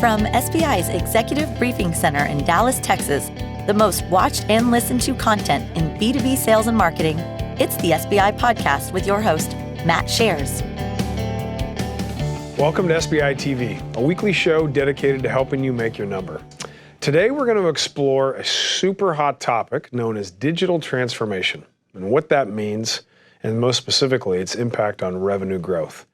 From SBI's Executive Briefing Center in Dallas, Texas, the most watched and listened to content in B2B sales and marketing, it's the SBI Podcast with your host, Matt Shares. Welcome to SBI TV, a weekly show dedicated to helping you make your number. Today we're going to explore a super hot topic known as digital transformation and what that means, and most specifically, its impact on revenue growth.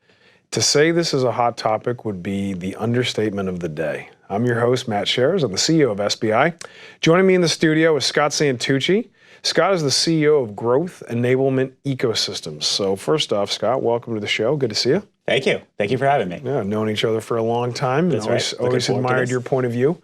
To say this is a hot topic would be the understatement of the day. I'm your host, Matt Shares. I'm the CEO of SBI. Joining me in the studio is Scott Santucci. Scott is the CEO of Growth Enablement Ecosystems. So first off, Scott, welcome to the show. Good to see you. Thank you. Thank you for having me. Yeah, known each other for a long time. That's right. Always admired your point of view.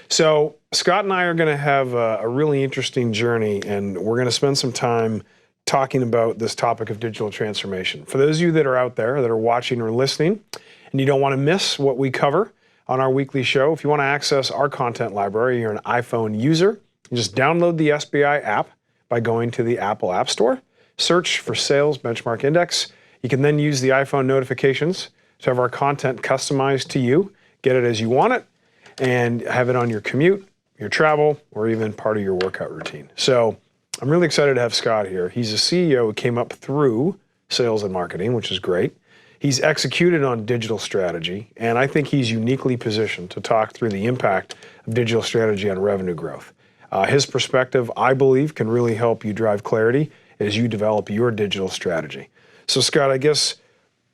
So Scott and I are going to have a really interesting journey, and we're going to spend some time talking about this topic of digital transformation. For those of you that are out there that are watching or listening, and you don't want to miss what we cover on our weekly show, if you want to access our content library, you're an iPhone user, you just download the SBI app by going to the Apple App Store, search for Sales Benchmark Index. You can then use the iPhone notifications to have our content customized to you, get it as you want it, and have it on your commute, your travel, or even part of your workout routine. So I'm really excited to have Scott here. He's a CEO who came up through sales and marketing, which is great. He's executed on digital strategy, and I think he's uniquely positioned to talk through the impact of digital strategy on revenue growth. His perspective, I believe, can really help you drive clarity as you develop your digital strategy. So Scott, I guess,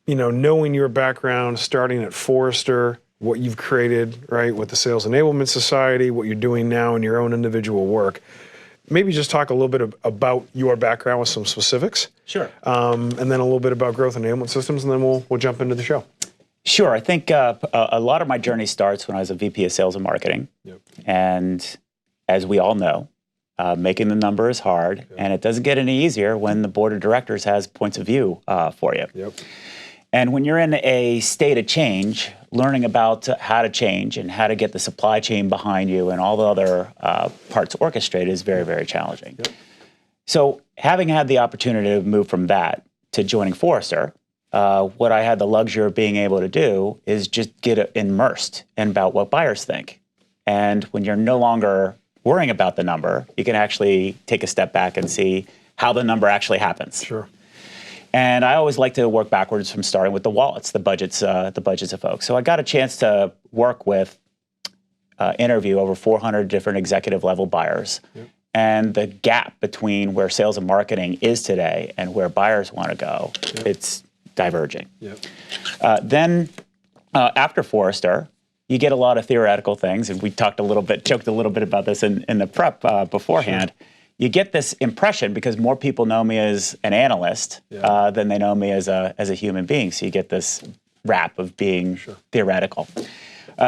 knowing your background, starting at Forrester, what you've created, right, with the Sales Enablement Society, what you're doing now in your own individual work, maybe just talk a little bit about your background with some specifics. Sure. And then a little bit about Growth Enablement Systems, and then we'll jump into the show. Sure. I think a lot of my journey starts when I was a VP of Sales and Marketing. Yep. And as we all know, making the number is hard, and it doesn't get any easier when the board of directors has points of view for you. Yep. And when you're in a state of change, learning about how to change and how to get the supply chain behind you and all the other parts orchestrated is very, very challenging. Yep. So having had the opportunity to move from that to joining Forrester, what I had the luxury of being able to do is just get immersed in about what buyers think. And when you're no longer worrying about the number, you can actually take a step back and see how the number actually happens. Sure. And I always like to work backwards from starting with the wallets, the budgets of folks. So I got a chance to work with, interview over 400 different executive level buyers. Yep. And the gap between where sales and marketing is today and where buyers want to go, yep, it's diverging. Yep. Then after Forrester, you get a lot of theoretical things, and we joked a little bit about this in the prep beforehand. Sure. You get this impression because more people know me as an analyst than they know me as a human being. So you get this rap of being theoretical.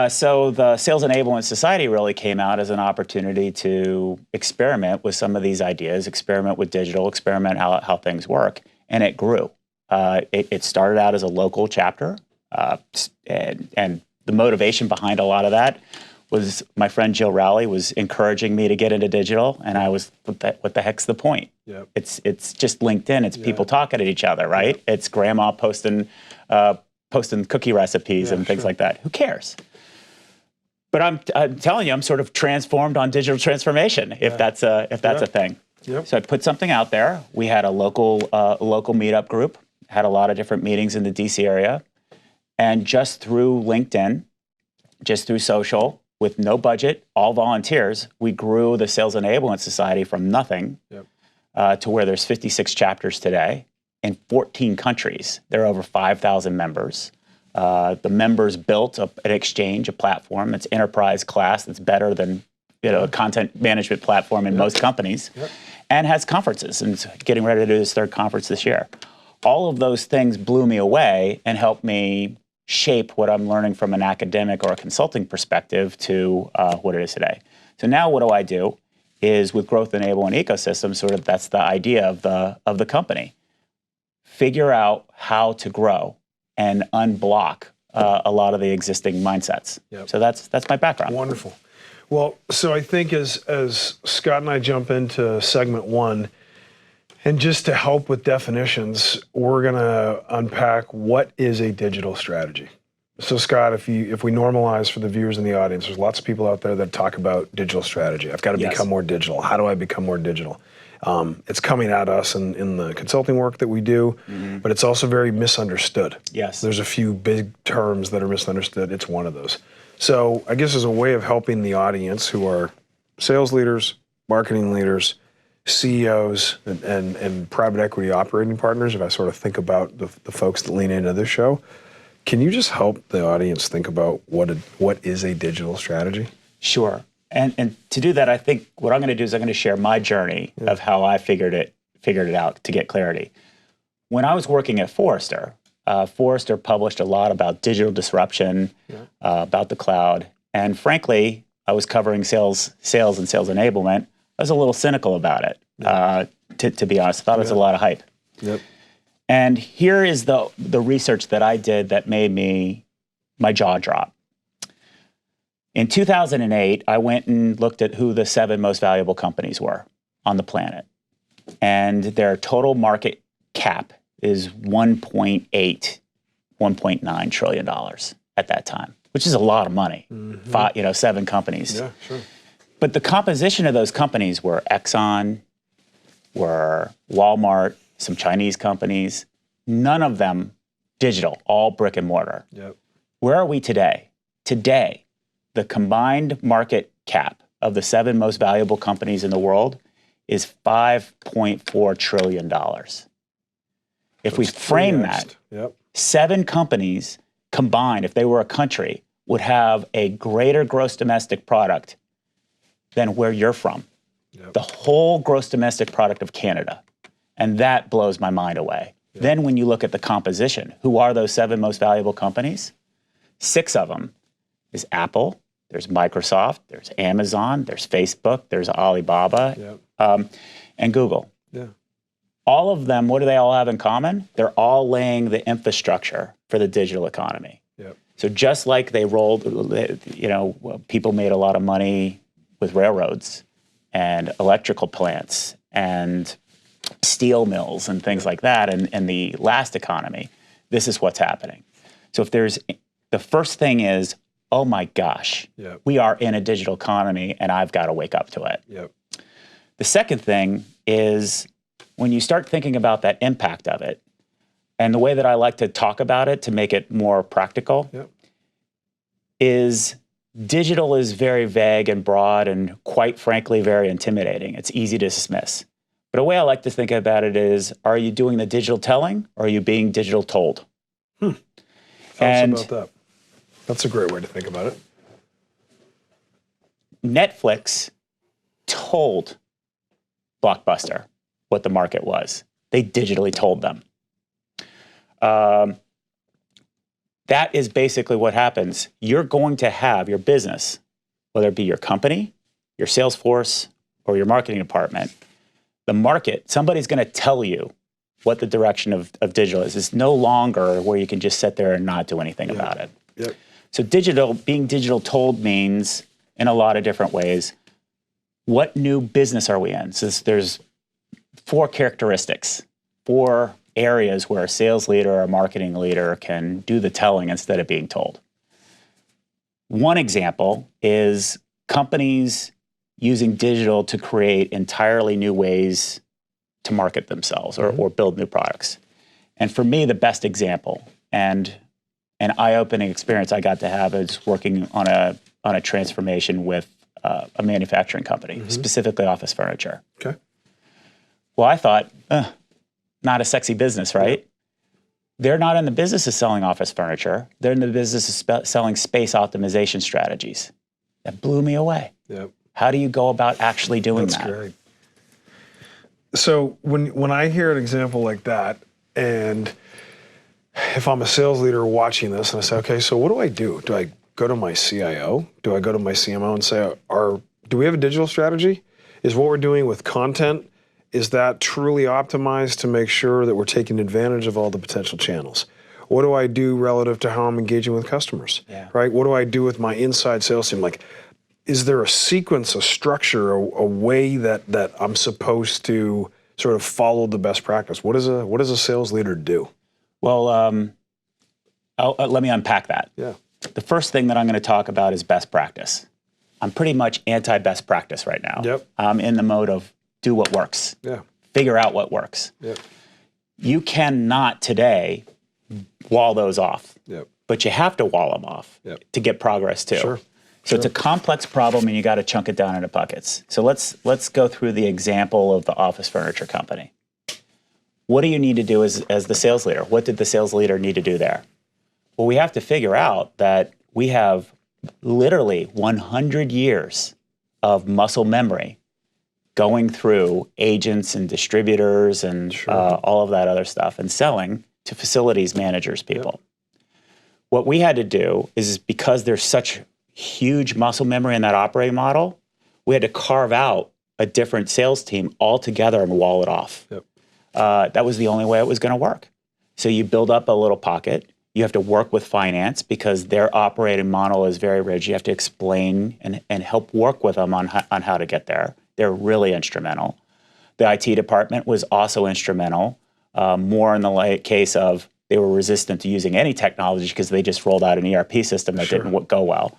So the Sales Enablement Society really came out as an opportunity to experiment with some of these ideas, experiment with digital, experiment how things work, and it grew. It started out as a local chapter, and the motivation behind a lot of that was my friend Jill Rowley was encouraging me to get into digital, and I was, what the heck's the point? Yep. It's just LinkedIn. It's people talking at each other, right? Yep. It's grandma posting cookie recipes and things like that. Who cares? But I'm telling you, I'm sort of transformed on digital transformation, if that's a thing. Yep. So I put something out there. We had a local meetup group, had a lot of different meetings in the DC area, and just through LinkedIn, just through social, with no budget, all volunteers, we grew the Sales Enablement Society from nothing to where there's 56 chapters today in 14 countries. There are over 5,000 members. The members built an exchange, a platform that's enterprise class, that's better than a content management platform in most companies, and has conferences, and it's getting ready to do this third conference this year. All of those things blew me away and helped me shape what I'm learning from an academic or a consulting perspective to what it is today. So now what do I do is with Growth Enablement Ecosystems, sort of that's the idea of the company. Figure out how to grow and unblock a lot of the existing mindsets. Yep. So that's my background. Wonderful. Well, so I think as Scott and I jump into segment one, and just to help with definitions, we're going to unpack what is a digital strategy. So Scott, if we normalize for the viewers in the audience, there's lots of people out there that talk about digital strategy. I've got to become more digital. How do I become more digital? It's coming at us in the consulting work that we do, but it's also very misunderstood. Yes. There's a few big terms that are misunderstood. It's one of those. So I guess as a way of helping the audience who are sales leaders, marketing leaders, CEOs, and private equity operating partners, if I sort of think about the folks that lean into this show, can you just help the audience think about what is a digital strategy? Sure. And to do that, I think what I'm going to do is I'm going to share my journey of how I figured it out to get clarity. When I was working at Forrester, Forrester published a lot about digital disruption, about the cloud, and frankly, I was covering sales and sales enablement. I was a little cynical about it, to be honest. I thought it was a lot of hype. Yep. And here is the research that I did that made my jaw drop. In 2008, I went and looked at who the 7 most valuable companies were on the planet. And their total market cap is $1.8, $1.9 trillion at that time, which is a lot of money. 7 companies. Yeah, sure. But the composition of those companies were Exxon, were Walmart, some Chinese companies, none of them digital, all brick and mortar. Yep. Where are we today? Today, the combined market cap of the 7 most valuable companies in the world is $5.4 trillion. If we frame that, 7 companies combined, if they were a country, would have a greater gross domestic product than where you're from. The whole gross domestic product of Canada. And that blows my mind away. Then when you look at the composition, who are those 7 most valuable companies? 6 of them is Apple, there's Microsoft, there's Amazon, there's Facebook, there's Alibaba, and Google. Yeah. All of them, what do they all have in common? They're all laying the infrastructure for the digital economy. Yep. So just like they rolled, people made a lot of money with railroads and electrical plants and steel mills and things like that, and the last economy, this is what's happening. So if the first thing is, oh my gosh, we are in a digital economy and I've got to wake up to it. Yep. The second thing is when you start thinking about that impact of it, and the way that I like to talk about it to make it more practical is digital is very vague and broad and quite frankly, very intimidating. It's easy to dismiss. But a way I like to think about it is, are you doing the digital telling or are you being digital told? Tell us about that. That's a great way to think about it. Netflix told Blockbuster what the market was. They digitally told them. That is basically what happens. You're going to have your business, whether it be your company, your sales force, or your marketing department, the market, somebody's going to tell you what the direction of digital is. It's no longer where you can just sit there and not do anything about it. Yep. So being digital told means, in a lot of different ways, what new business are we in? So there's 4 characteristics, 4 areas where a sales leader or a marketing leader can do the telling instead of being told. One example is companies using digital to create entirely new ways to market themselves or build new products. And for me, the best example and an eye-opening experience I got to have is working on a transformation with a manufacturing company, specifically office furniture. Okay. Well, I thought, not a sexy business, right? They're not in the business of selling office furniture. They're in the business of selling space optimization strategies. That blew me away. Yep. How do you go about actually doing that? That's great. So when I hear an example like that, and if I'm a sales leader watching this and I say, okay, so what do I do? Do I go to my CIO? Do I go to my CMO and say, do we have a digital strategy? Is what we're doing with content, is that truly optimized to make sure that we're taking advantage of all the potential channels? What do I do relative to how I'm engaging with customers, right? What do I do with my inside sales team? Like, is there a sequence, a structure, a way that I'm supposed to sort of follow the best practice? What does a sales leader do? Well, Let me unpack that. Yeah. The first thing that I'm going to talk about is best practice. I'm pretty much anti-best practice right now. Yep. I'm in the mode of do what works. Yeah. Figure out what works. Yep. You cannot today wall those off. Yep. But you have to wall them off to get progress too. Sure. So it's a complex problem, and you got to chunk it down into buckets. So let's go through the example of the office furniture company. What do you need to do as the sales leader? What did the sales leader need to do there? Well, we have to figure out that we have literally 100 years of muscle memory going through agents and distributors and all of that other stuff and selling to facilities managers, people. Yep. What we had to do is, because there's such huge muscle memory in that operating model, we had to carve out a different sales team altogether and wall it off. Yep. That was the only way it was going to work. So you build up a little pocket. You have to work with finance because their operating model is very rigid. You have to explain and help work with them on how to get there. They're really instrumental. The IT department was also instrumental, more in the case of they were resistant to using any technology because they just rolled out an ERP system that didn't go well.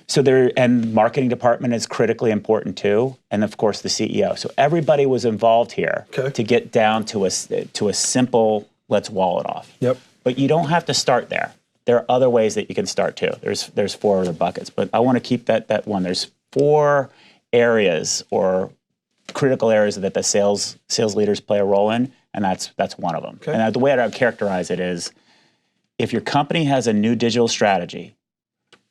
So and marketing department is critically important too, and of course the CEO. So everybody was involved here to get down to a simple, let's wall it off. Yep. But you don't have to start there. There are other ways that you can start too. There's 4 other buckets, but I want to keep that one. There's 4 areas or critical areas that the sales leaders play a role in, and that's one of them. And the way I would characterize it is, if your company has a new digital strategy,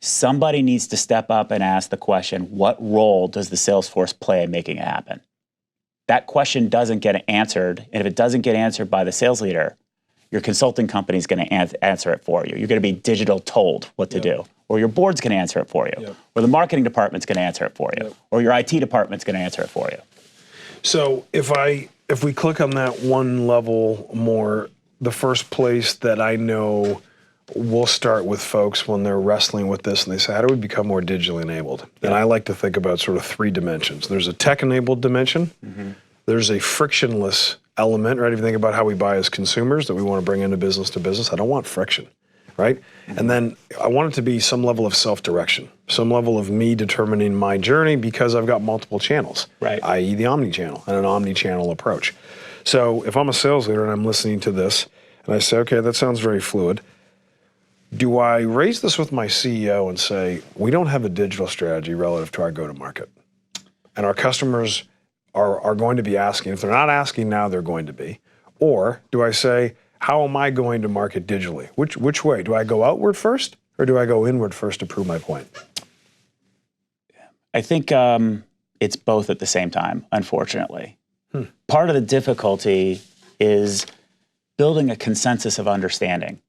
somebody needs to step up and ask the question, what role does the sales force play in making it happen? That question doesn't get answered, and if it doesn't get answered by the sales leader, your consulting company is going to answer it for you. You're going to be digital told what to do, or your board's going to answer it for you, or the marketing department's going to answer it for you, or your IT department's going to answer it for you. So if we click on that one level more, the first place that I know we'll start with folks when they're wrestling with this and they say, how do we become more digitally enabled? And I like to think about sort of 3 dimensions. There's a tech-enabled dimension. There's a frictionless element, right? If you think about how we buy as consumers that we want to bring into business to business, I don't want friction, right? And then I want it to be some level of self-direction, some level of me determining my journey because I've got multiple channels, i.e. the omni-channel and an omni-channel approach. So if I'm a sales leader and I'm listening to this and I say, okay, that sounds very fluid, do I raise this with my CEO and say, we don't have a digital strategy relative to our go-to-market? And our customers are going to be asking. If they're not asking now, they're going to be. Or do I say, how am I going to market digitally? Which way? Do I go outward first, or do I go inward first to prove my point? I think it's both at the same time, unfortunately. Part of the difficulty is building a consensus of understanding.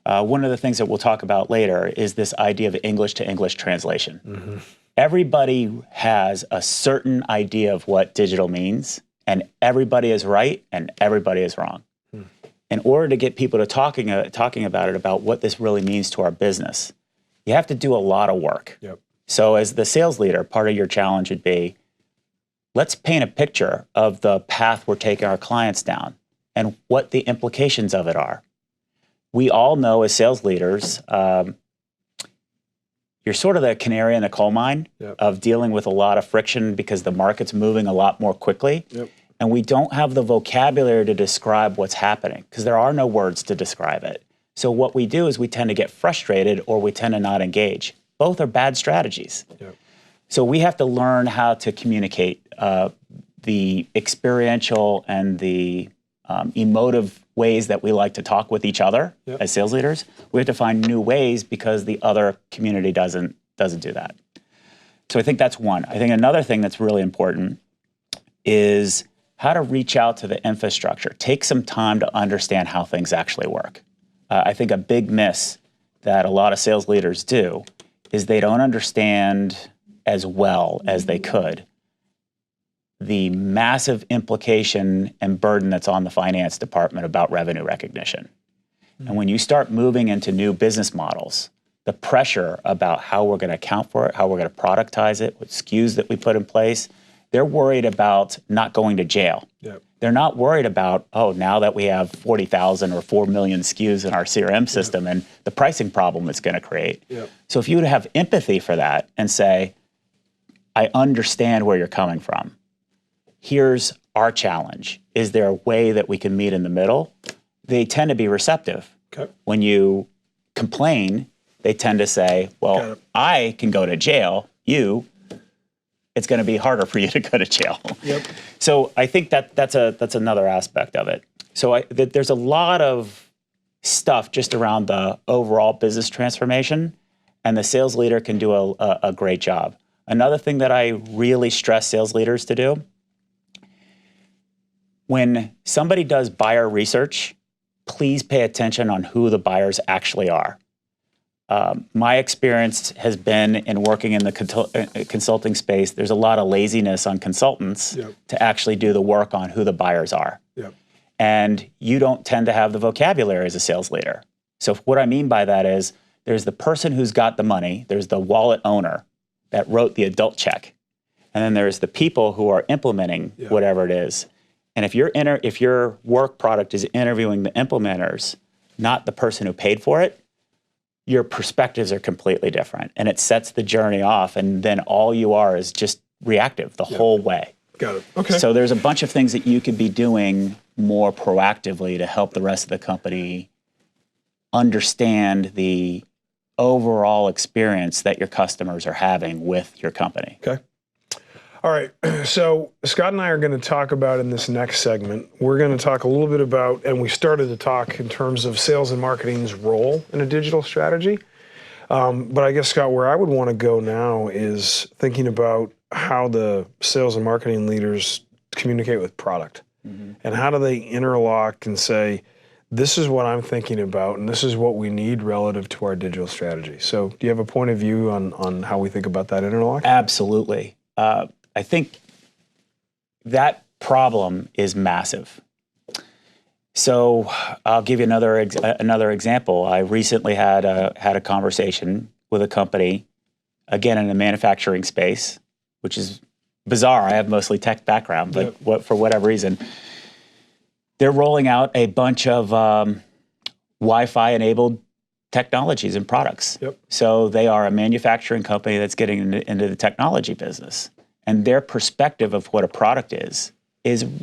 One of the things that we'll talk about later is this idea of English to English translation. Everybody has a certain idea of what digital means, and everybody is right and everybody is wrong. In order to get people to talking about it, about what this really means to our business, you have to do a lot of work. So as the sales leader, part of your challenge would be, let's paint a picture of the path we're taking our clients down and what the implications of it are. We all know as sales leaders, you're sort of the canary in the coal mine of dealing with a lot of friction because the market's moving a lot more quickly. And we don't have the vocabulary to describe what's happening because there are no words to describe it. So what we do is we tend to get frustrated or we tend to not engage. Both are bad strategies. So we have to learn how to communicate the experiential and the emotive ways that we like to talk with each other as sales leaders. We have to find new ways because the other community doesn't do that. So I think that's one. I think another thing that's really important is how to reach out to the infrastructure. Take some time to understand how things actually work. I think a big miss that a lot of sales leaders do is they don't understand as well as they could the massive implication and burden that's on the finance department about revenue recognition. And when you start moving into new business models, the pressure about how we're going to account for it, how we're going to productize it, what SKUs that we put in place, They're worried about not going to jail. Yep. They're not worried about, oh, now that we have 40,000 or 4 million SKUs in our CRM system and the pricing problem it's going to create. Yep. So if you would have empathy for that and say, I understand where you're coming from. Here's our challenge. Is there a way that we can meet in the middle? They tend to be receptive. Okay. When you complain, they tend to say, well, I can go to jail. It's going to be harder for you to go to jail. Yep. So I think that's another aspect of it. So there's a lot of stuff just around the overall business transformation, and the sales leader can do a great job. Another thing that I really stress sales leaders to do, when somebody does buyer research, please pay attention on who the buyers actually are. My experience has been in working in the consulting space, there's a lot of laziness on consultants to actually do the work on who the buyers are. Yep. And you don't tend to have the vocabulary as a sales leader. So what I mean by that is there's the person who's got the money, there's the wallet owner that wrote the adult check, and then there's the people who are implementing whatever it is. And if your work product is interviewing the implementers, not the person who paid for it, your perspectives are completely different, and it sets the journey off, and then all you are is just reactive the whole way. Got it. Okay. So there's a bunch of things that you could be doing more proactively to help the rest of the company understand the overall experience that your customers are having with your company. Okay. All right. So Scott and I are going to talk about in this next segment, we're going to talk a little bit about, and we started to talk in terms of sales and marketing's role in a digital strategy. But I guess, Scott, where I would want to go now is thinking about how the sales and marketing leaders communicate with product. And how do they interlock and say, this is what I'm thinking about, and this is what we need relative to our digital strategy. So do you have a point of view on how we think about that interlock? Absolutely. I think that problem is massive. So I'll give you another example. I recently had a conversation with a company, again in the manufacturing space, which is bizarre. I have mostly tech background, but for whatever reason, they're rolling out a bunch of Wi-Fi enabled technologies and products. Yep. So they are a manufacturing company that's getting into the technology business. And their perspective of what a product is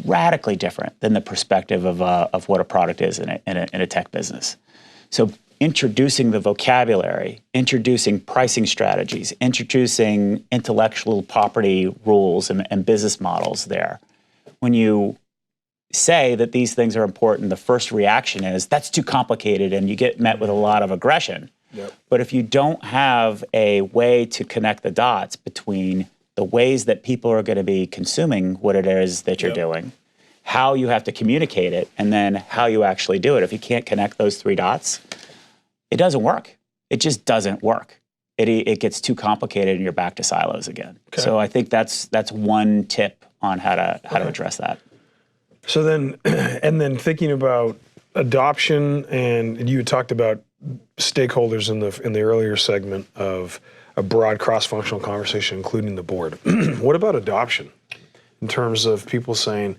radically different than the perspective of what a product is in a tech business. So introducing the vocabulary, introducing pricing strategies, introducing intellectual property rules and business models there. When you say that these things are important, the first reaction is, that's too complicated, and you get met with a lot of aggression. Yep. But if you don't have a way to connect the dots between the ways that people are going to be consuming what it is that you're doing, how you have to communicate it, and then how you actually do it. If you can't connect those three dots, it doesn't work. It just doesn't work. It gets too complicated and you're back to silos again. Okay. So I think that's one tip on how to address that. So then, and then thinking about adoption, and you had talked about stakeholders in the earlier segment of a broad cross-functional conversation, including the board. What about adoption in terms of people saying,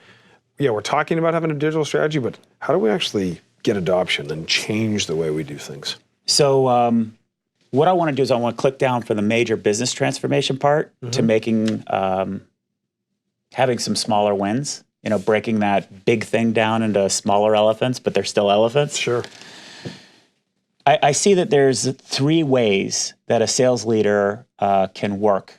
yeah, we're talking about having a digital strategy, but how do we actually get adoption and change the way we do things? So what I want to do is I want to click down for the major business transformation part to making, having some smaller wins, breaking that big thing down into smaller elephants, but they're still elephants. Sure. I see that there's three ways that a sales leader can work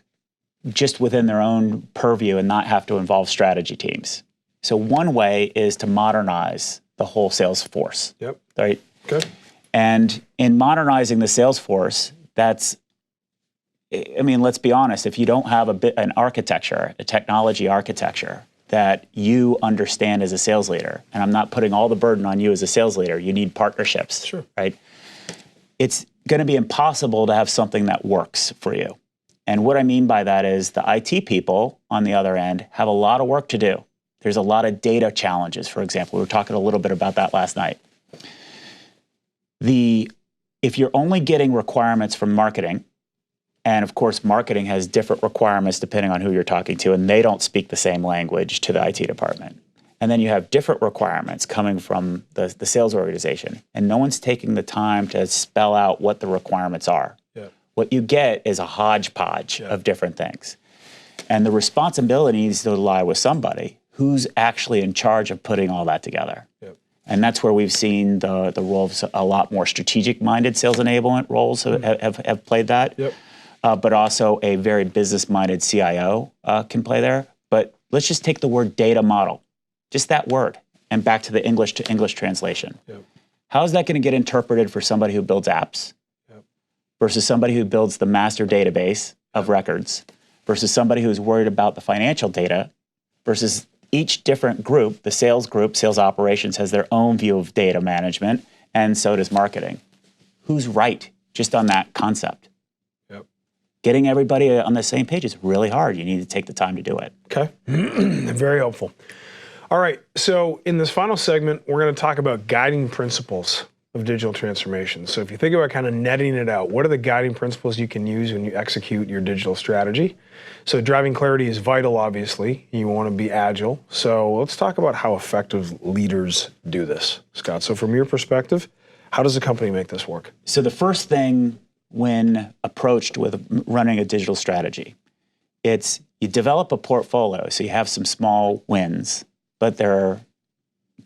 just within their own purview and not have to involve strategy teams. So one way is to modernize the whole sales force. Yep. Right? Okay. And in modernizing the sales force, let's be honest, if you don't have an architecture, a technology architecture that you understand as a sales leader, and I'm not putting all the burden on you as a sales leader, you need partnerships, sure, right? It's going to be impossible to have something that works for you. And what I mean by that is the IT people on the other end have a lot of work to do. There's a lot of data challenges, for example. We were talking a little bit about that last night. If you're only getting requirements from marketing And of course, marketing has different requirements depending on who you're talking to, and they don't speak the same language to the IT department. And then you have different requirements coming from the sales organization, and no one's taking the time to spell out what the requirements are. Yeah. What you get is a hodgepodge of different things. And the responsibility needs to lie with somebody who's actually in charge of putting all that together. Yep. And that's where we've seen the role of a lot more strategic-minded sales enablement roles have played that. Yep. But also a very business-minded CIO can play there. But let's just take the word data model, just that word, and back to the English to English translation. Yep. How is that going to get interpreted for somebody who builds apps versus somebody who builds the master database of records versus somebody who's worried about the financial data versus each different group, the sales group, sales operations, has their own view of data management, and so does marketing. Who's right just on that concept? Yep. Getting everybody on the same page is really hard. You need to take the time to do it. Okay, very helpful. All right, so in this final segment, we're going to talk about guiding principles of digital transformation. So if you think about kind of netting it out, what are the guiding principles you can use when you execute your digital strategy? So driving clarity is vital, obviously. You want to be agile. So let's talk about how effective leaders do this, Scott. So from your perspective, how does a company make this work? So the first thing when approached with running a digital strategy, it's you develop a portfolio. So you have some small wins, but they're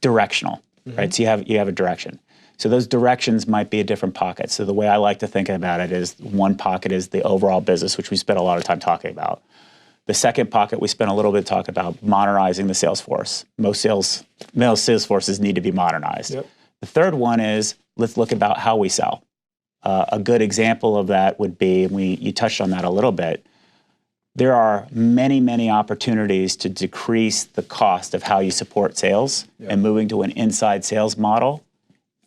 directional, right? So you have a direction. So those directions might be a different pocket. So the way I like to think about it is one pocket is the overall business, which we spent a lot of time talking about. The second pocket, we spent a little bit talking about modernizing the sales force. Most sales forces need to be modernized. Yep. The third one is let's look about how we sell. A good example of that would be, you touched on that a little bit, there are many, many opportunities to decrease the cost of how you support sales and moving to an inside sales model.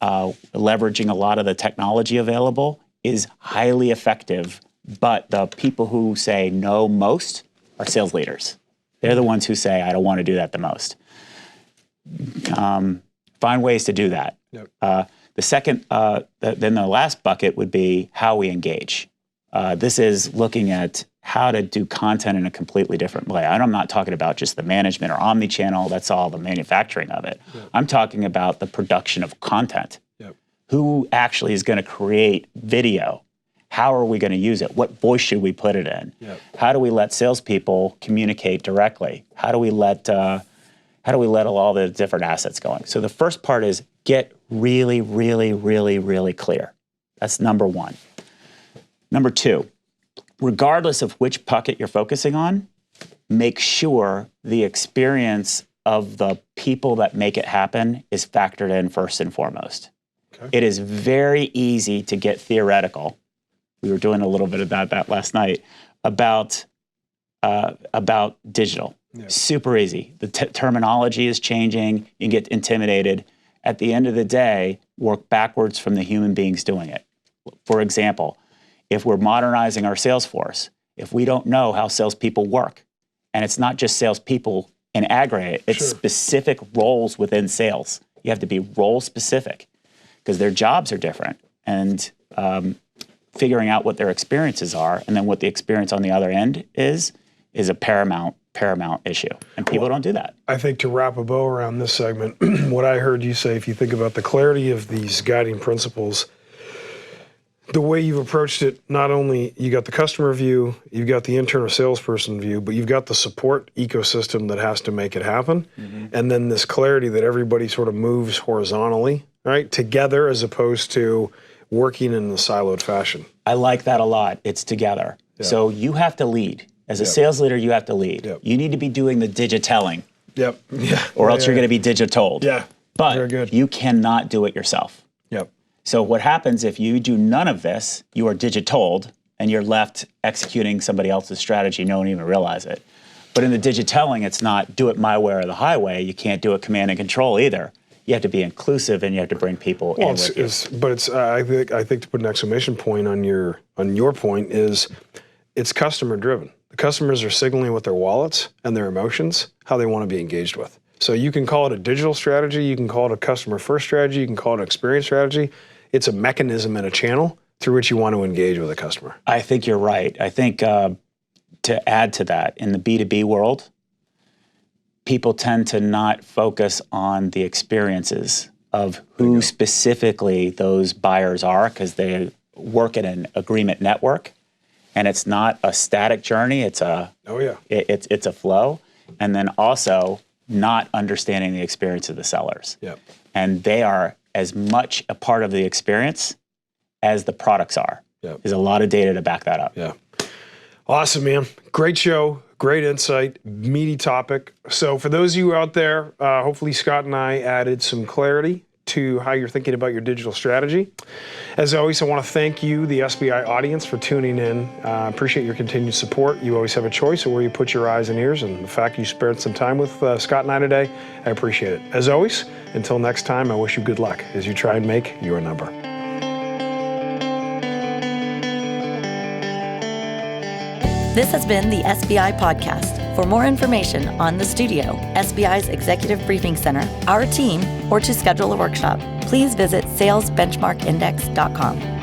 Leveraging a lot of the technology available is highly effective, but the people who say no most are sales leaders. They're the ones who say, I don't want to do that the most. Find ways to do that. Yep. The second, then the last bucket would be how we engage. This is looking at how to do content in a completely different way. I'm not talking about just the management or omni-channel, that's all the manufacturing of it. Yep. I'm talking about the production of content. Yep. Who actually is going to create video? How are we going to use it? What voice should we put it in? Yep. How do we let salespeople communicate directly? How do we let all the different assets going? So the first part is get really, really, really, really clear. That's number one. Number two, regardless of which bucket you're focusing on, make sure the experience of the people that make it happen is factored in first and foremost. Okay. It is very easy to get theoretical. We were doing a little bit about that last night, about digital. Yeah. Super easy. The terminology is changing. You can get intimidated. At the end of the day, work backwards from the human beings doing it. For example, if we're modernizing our sales force, if we don't know how salespeople work, and it's not just salespeople in aggregate, it's specific roles within sales. You have to be role specific because their jobs are different, and figuring out what their experiences are and then what the experience on the other end is a paramount issue, and people don't do that. I think to wrap a bow around this segment, what I heard you say, if you think about the clarity of these guiding principles, the way you've approached it, not only you got the customer view, you've got the internal salesperson view, but you've got the support ecosystem that has to make it happen. Mm-hmm. And then this clarity that everybody sort of moves horizontally, right, together as opposed to working in a siloed fashion. I like that a lot. It's together. Yeah. So you have to lead. As a sales leader, you have to lead. Yep. You need to be doing the digitelling. Yep. Yeah. Or else you're going to be digitold. Yeah. But very good. You cannot do it yourself. Yep. So what happens if you do none of this, you are digitold, and you're left executing somebody else's strategy, no one even realize it. But in the digitelling, it's not do it my way or the highway. You can't do it command and control either. You have to be inclusive, and you have to bring people in with you. But it's I think to put an exclamation point on your point is it's customer driven. The customers are signaling with their wallets and their emotions how they want to be engaged with. So you can call it a digital strategy, you can call it a customer first strategy, you can call it an experience strategy. It's a mechanism and a channel through which you want to engage with a customer. I think you're right. I think to add to that, in the B2B world, people tend to not focus on the experiences of who specifically those buyers are, because they work in an agreement network, and it's not a static journey. It's a it's a flow, and then also not understanding the experience of the sellers. Yep. And they are as much a part of the experience as the products are. Yep. There's a lot of data to back that up. Yeah. Awesome, man. Great show. Great insight. Meaty topic. So for those of you out there, hopefully Scott and I added some clarity to how you're thinking about your digital strategy. As always, I want to thank you, the SBI audience, for tuning in. Appreciate your continued support. You always have a choice of where you put your eyes and ears, and the fact you spared some time with Scott and I today, I appreciate it. As always, until next time, I wish you good luck as you try and make your number. This has been the SBI Podcast. For more information on the studio, SBI's Executive Briefing Center, our team, or to schedule a workshop, please visit salesbenchmarkindex.com.